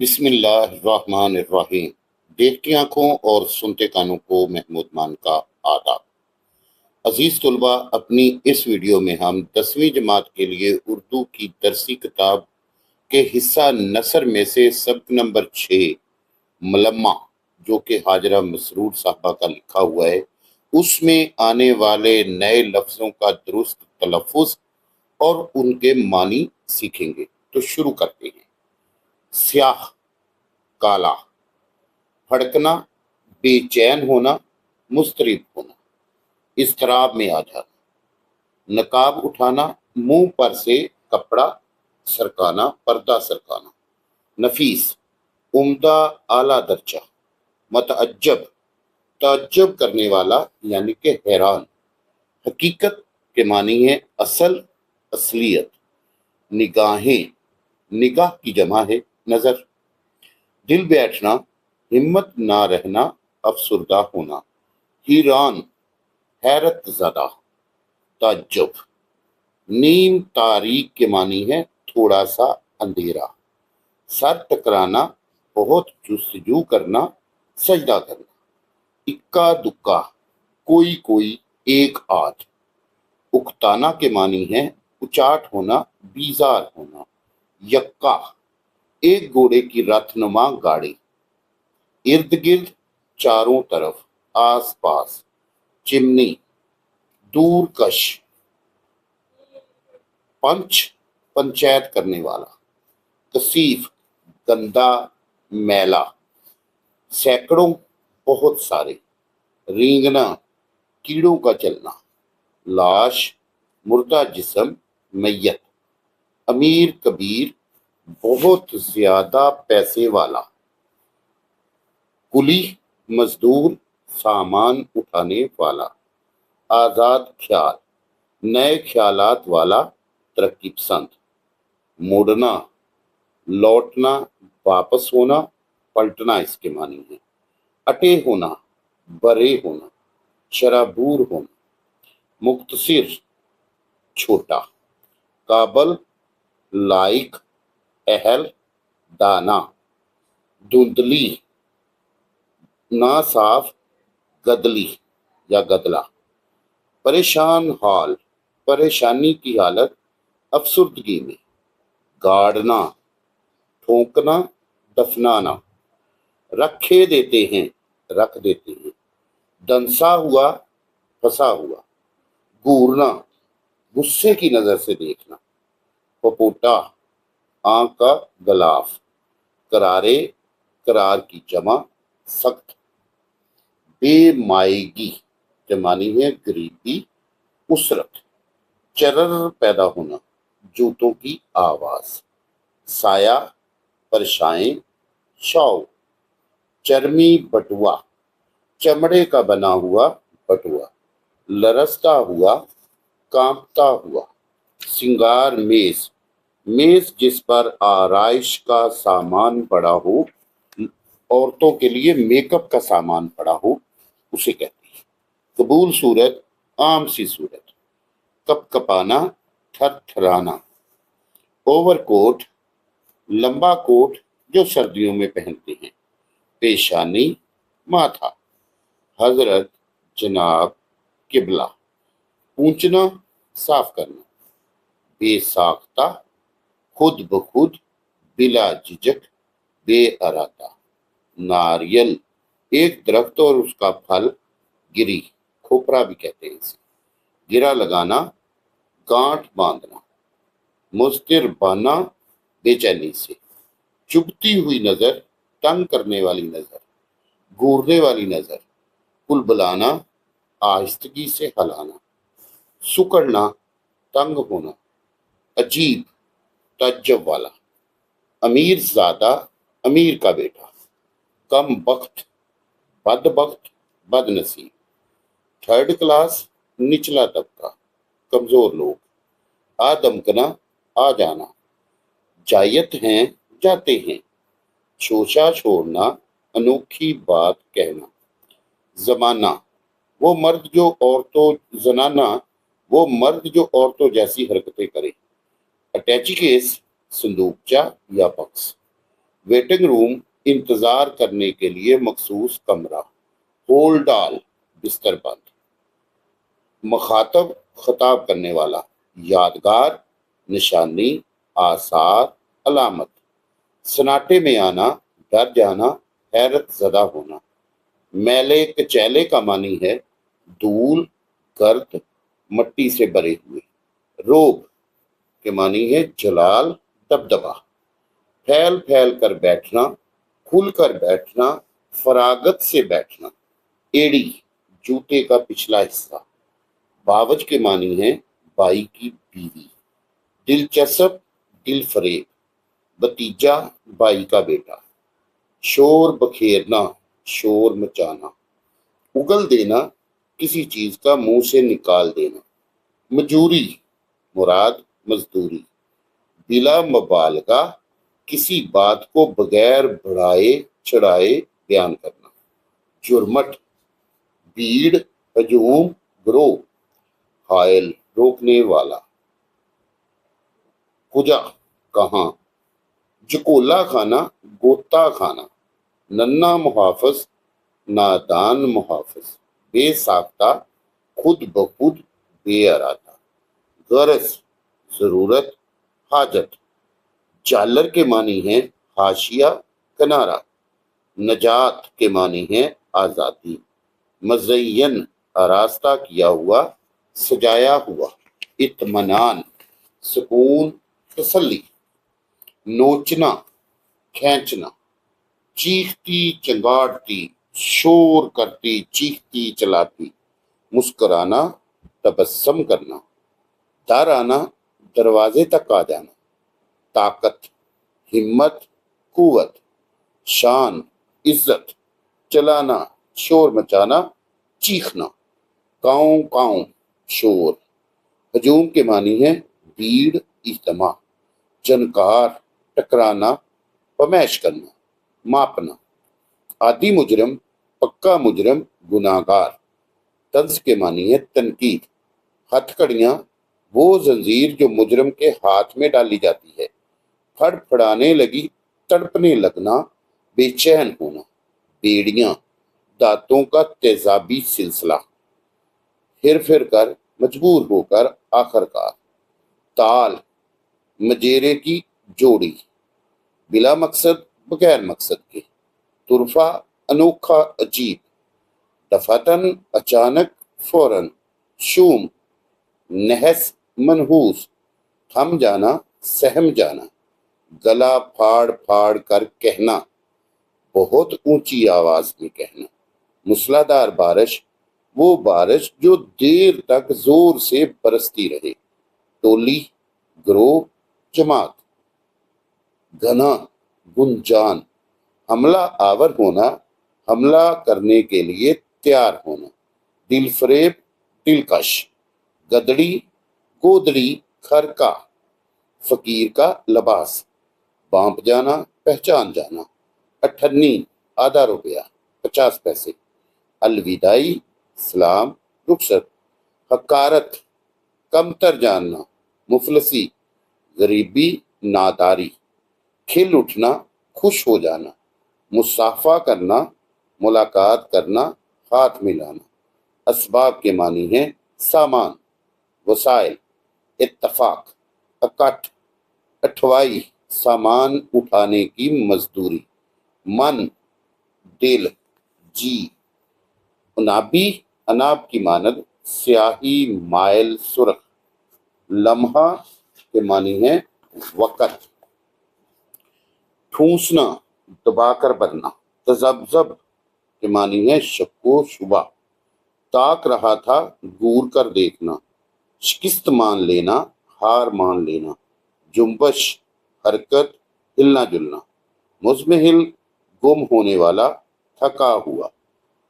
بسم اللہ الرحمن الرحیم۔ دیکھتی آنکھوں اور سنتے کانوں کو محمود مان کا آداب۔ عزیز طلبہ، اپنی اس ویڈیو میں ہم 10ویں جماعت کے لیے اردو کی درسی کتاب کے حصہ نثر میں سے سبق نمبر 6 ملمہ، جو کہ حاجرہ مسرور صاحبہ کا لکھا ہوا ہے، اس میں آنے والے نئے لفظوں کا درست تلفظ اور ان کے معنی سیکھیں گے۔ تو شروع کرتے ہیں۔ سیاہ، کالا، پھڑکنا، بے چین ہونا، مضطرب ہونا، اضطراب میں آ جانا، نقاب اٹھانا، منہ پر سے کپڑا سرکانا، پردہ سرکانا، نفیس، عمدہ، اعلیٰ درجہ، متعجب، تعجب کرنے والا یعنی کہ حیران، حقیقت کے معنی ہے اصل، اصلیت، نگاہیں، نگاہ کی جمع ہے نظر، دل بیٹھنا، ہمت نہ رہنا، افسردہ ہونا، حیران، حیرت زدہ، تعجب، نیم تاریک کے معنی ہے تھوڑا سا اندھیرا، سر ٹکرانا، بہت جستجو کرنا، سجدہ کرنا، اکا دکا، کوئی کوئی، ایک آدھ، اکتانا کے معنی ہے اچاٹ ہونا، بیزار ہونا، یکا، ایک گھوڑے کی رتھ نما گاڑی، ارد گرد، چاروں طرف، آس پاس، چمنی، دور کش، پنچ، پنچایت کرنے والا، کثیف، گندا، میلا، سینکڑوں، بہت سارے، رینگنا، کیڑوں کا چلنا، لاش، مردہ جسم، میت، امیر کبیر، بہت زیادہ پیسے والا، کلی، مزدور، سامان اٹھانے والا، آزاد خیال، نئے خیالات والا، ترقی پسند، موڑنا، لوٹنا، واپس ہونا، پلٹنا اس کے معنی ہے، اٹے ہونا، برے ہونا، شرابور ہونا، مختصر، چھوٹا، قابل، لائق، اہل، دانا، دھندلی، ناصاف، گدلی یا گدلا، پریشان حال، پریشانی کی حالت، افسردگی میں، گاڑنا، ٹھونکنا، دفنانا، رکھے دیتے ہیں، رکھ دیتے ہیں، دنسا ہوا، پھنسا ہوا، گورنا، غصے کی نظر سے دیکھنا، پپوٹا، آنکھ کا غلاف، قرارے، قرار کی جمع، سخت، بے مائگی کے معنی ہے غریبی، اسرت، چرر پیدا ہونا، جوتوں کی آواز، سایہ، پرچھائیں، چھاؤ، چرمی بٹوا، چمڑے کا بنا ہوا بٹوا، لرزتا ہوا، کانپتا ہوا، سنگار میز، میز جس پر آرائش کا سامان پڑا ہو، عورتوں کے لیے میک اپ کا سامان پڑا ہو، اسے کہتے ہیں۔ قبول صورت، عام سی صورت، کپ کپانا، تھر تھرانا، اوور کوٹ، لمبا کوٹ جو سردیوں میں پہنتے ہیں، پیشانی، ماتھا، حضرت، جناب، قبلہ، پونچھنا، صاف کرنا، بے ساختہ، خود بخود، بلا جھجک، بے ارادہ، ناریل، ایک درخت اور اس کا پھل، گری، کھوپرا بھی کہتے ہیں اسے، گرا لگانا، گانٹھ باندھنا، مضطر بانا، بے چینی سے، چبھتی ہوئی نظر، تنگ کرنے والی نظر، گورنے والی نظر، کل بلانا، آہستگی سے ہلانا، سکڑنا، تنگ ہونا، عجیب، تعجب والا، امیر زادہ، امیر کا بیٹا، کم بخت، بد بخت، بد نصیب، تھرڈ کلاس، نچلا طبقہ، کمزور لوگ، آدمکنا، آ جانا، جایت ہیں، جاتے ہیں، شوشہ چھوڑنا، انوکھی بات کہنا، زمانہ، وہ مرد جو عورتوں، زنانہ، وہ مرد جو عورتوں جیسی حرکتیں کرے، اٹیچی کیس، صندوقچہ یا بکس، ویٹنگ روم انتظار کرنے کے لیے مخصوص کمرہ، ہولڈ آل بستر بند۔ مخاطب خطاب کرنے والا، یادگار، نشانی، آثار، علامت۔ سناٹے میں آنا، ڈر جانا، حیرت زدہ ہونا۔ میلے کچیلے کا معنی ہے دھول، گرد، مٹی سے بھرے ہوئے۔ روب کے معنی ہے جلال، دبدبا۔ پھیل پھیل کر بیٹھنا، کھل کر بیٹھنا، فراغت سے بیٹھنا۔ ایڑی جوتے کا پچھلا حصہ۔ باوج کے معنی ہے بائی کی بیوی۔ دلچسپ، دل فریب۔ بتیجا، بائی کا بیٹا۔ شور بکھیرنا، شور مچانا۔ اگل دینا، کسی چیز کا منہ سے نکال دینا۔ مجوری، مراد مزدوری۔ بلا مبالغہ، کسی بات کو بغیر بڑھائے چڑھائے بیان کرنا۔ جرمٹ، بھیڑ، ہجوم، گروہ۔ حائل، روکنے والا۔ کجا، کہاں۔ جکولا کھانا، گوتا کھانا۔ ننا محافظ، نادان محافظ۔ بے ساختہ، خود بخود، بے ارادہ۔ غرض، ضرورت، حاجت۔ جالر کے معنی ہے حاشیہ، کنارہ۔ نجات کے معنی ہے آزادی۔ مزین، آراستہ کیا ہوا، سجایا ہوا۔ اطمینان، سکون، تسلی۔ نوچنا، کھینچنا۔ چیختی چنگاڑتی، شور کرتی، چیختی چلاتی۔ مسکرانا، تبسم کرنا۔ در آنا، دروازے تک آ جانا۔ طاقت، ہمت، قوت۔ شان، عزت۔ چلانا، شور مچانا، چیخنا۔ کاؤں کاؤں، شور۔ ہجوم کے معنی ہے بھیڑ، اجتماع۔ جنکار، ٹکرانا، پمیش کرنا، ماپنا۔ عادی مجرم، پکا مجرم، گناہگار۔ طنز کے معنی ہے تنقید۔ ہتھ کڑیاں، وہ زنجیر جو مجرم کے ہاتھ میں ڈالی جاتی ہے۔ پھڑ پھڑانے لگی، تڑپنے لگنا، بے چین ہونا۔ بیڑیاں، دانتوں کا تیزابی سلسلہ۔ پھر پھر کر، مجبور ہو کر، آخر کار۔ تال، مجیرے کی جوڑی۔ بلا مقصد، بغیر مقصد کے۔ طرفہ، انوکھا، عجیب۔ دفعتاً، اچانک، فوراً۔ شوم، نحس، منحوس۔ تھم جانا، سہم جانا۔ گلا پھاڑ پھاڑ کر کہنا، بہت اونچی آواز میں کہنا۔ موسلادھار بارش، وہ بارش جو دیر تک زور سے برستی رہے۔ ٹولی، گروہ، جماعت۔ گھنا، گنجان۔ حملہ آور ہونا، حملہ کرنے کے لیے تیار ہونا۔ دل فریب، دلکش۔ گدڑی، گودڑی، کھرکا۔ فقیر کا لباس۔ بانپ جانا، پہچان جانا۔ اٹھنی، آدھا روپیہ، 50 پیسے۔ الوداعی، سلام، رخصت۔ حقارت، کمتر جاننا، مفلسی۔ غریبی، ناداری۔ کھل اٹھنا، خوش ہو جانا۔ مصافحہ کرنا، ملاقات کرنا، ہاتھ ملانا۔ اسباب کے معنی ہے سامان، وسائل۔ اتفاق، اکٹھ۔ اٹھوائی، سامان اٹھانے کی مزدوری۔ من، دل، جی۔ انابی، اناب کی مانند، سیاہی، مائل، سرخ۔ لمحہ کے معنی ہے وقت۔ ٹھونسنا، دبا کر بھرنا۔ تذبذب کے معنی ہے شک و شبہ۔ تاک رہا تھا، گور کر دیکھنا۔ شکست مان لینا، ہار مان لینا۔ جنبش، حرکت، ہلنا جلنا۔ مزمحل، گم ہونے والا، تھکا ہوا۔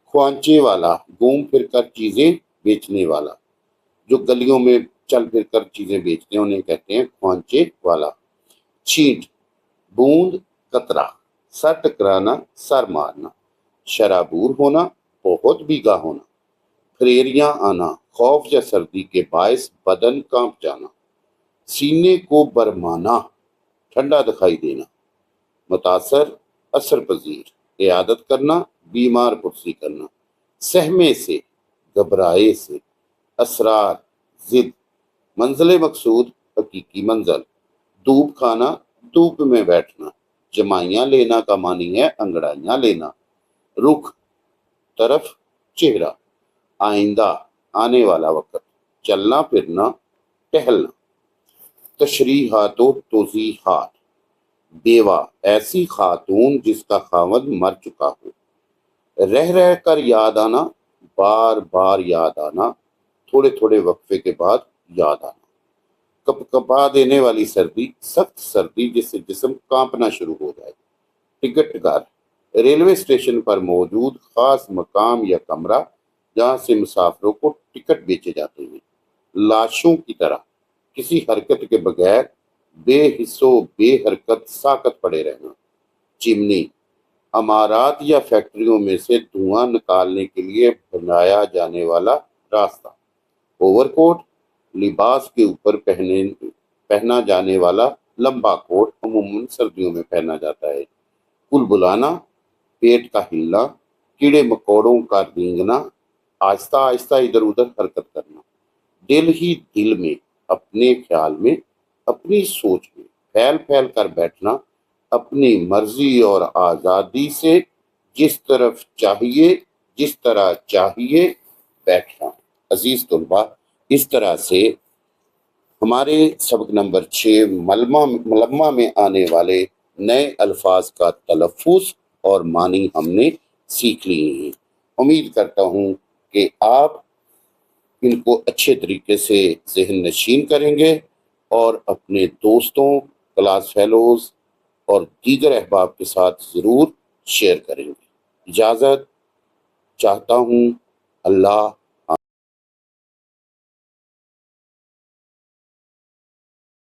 خوانچے والا، گھوم پھر کر چیزیں بیچنے والا۔ جو گلیوں میں چل پھر کر چیزیں بیچتے ہیں انہیں کہتے ہیں خوانچے والا۔ چھینٹ، بوند، قطرہ۔ سر ٹکرانا، سر مارنا۔ شرابور ہونا، بہت بھیگا ہونا۔ پھریریاں آنا، خوف یا سردی کے باعث بدن کانپ جانا۔ سینے کو برمانا، ٹھنڈا دکھائی دینا۔ متاثر اثر پذیر، عیادت کرنا بیمار پرسی کرنا، سہمے سے گھبرائے سے، اسرار ضد، منزل مقصود حقیقی منزل، دھوپ کھانا دھوپ میں بیٹھنا، جمائیاں لینا کا معنی ہے انگڑائیاں لینا، رخ طرف چہرہ، آئندہ آنے والا وقت، چلنا پھرنا ٹہلنا، تشریحات و توضیحات، بیوہ ایسی خاتون جس کا خاوند مر چکا ہو، رہ رہ کر یاد آنا، بار بار یاد آنا، تھوڑے تھوڑے وقفے کے بعد یاد آنا، کپ کپا دینے والی سردی، سخت سردی جس سے جسم کانپنا شروع ہو جائے، ٹکٹ گھر، ریلوے اسٹیشن پر موجود خاص مقام یا کمرہ جہاں سے مسافروں کو ٹکٹ بیچے جاتے ہیں، لاشوں کی طرح کسی حرکت کے بغیر بے حس و بے حرکت ساکت پڑے رہنا، چمنی، عمارات یا فیکٹریوں میں سے دھواں نکالنے کے لیے بنایا جانے والا راستہ، اوور کوٹ، لباس کے اوپر پہنا جانے والا لمبا کوٹ عموماً سردیوں میں پہنا جاتا ہے، کل بلانا، پیٹ کا ہلنا، کیڑے مکوڑوں کا رینگنا، آہستہ آہستہ ادھر ادھر حرکت کرنا، دل ہی دل میں، اپنے خیال میں، اپنی سوچ میں پھیل پھیل کر بیٹھنا، اپنی مرضی اور آزادی سے جس طرح چاہیے بیٹھنا۔ عزیز طلباء، اس طرح سے ہمارے سبق نمبر 6 ملمہ میں آنے والے نئے الفاظ کا تلفظ اور معنی ہم نے سیکھ لیے ہیں۔ امید کرتا ہوں کہ آپ ان کو اچھے طریقے سے ذہن نشین کریں گے اور اپنے دوستوں، کلاس فیلوز اور دیگر احباب کے ساتھ ضرور شیئر کریں گے۔ اجازت چاہتا ہوں۔ اللہ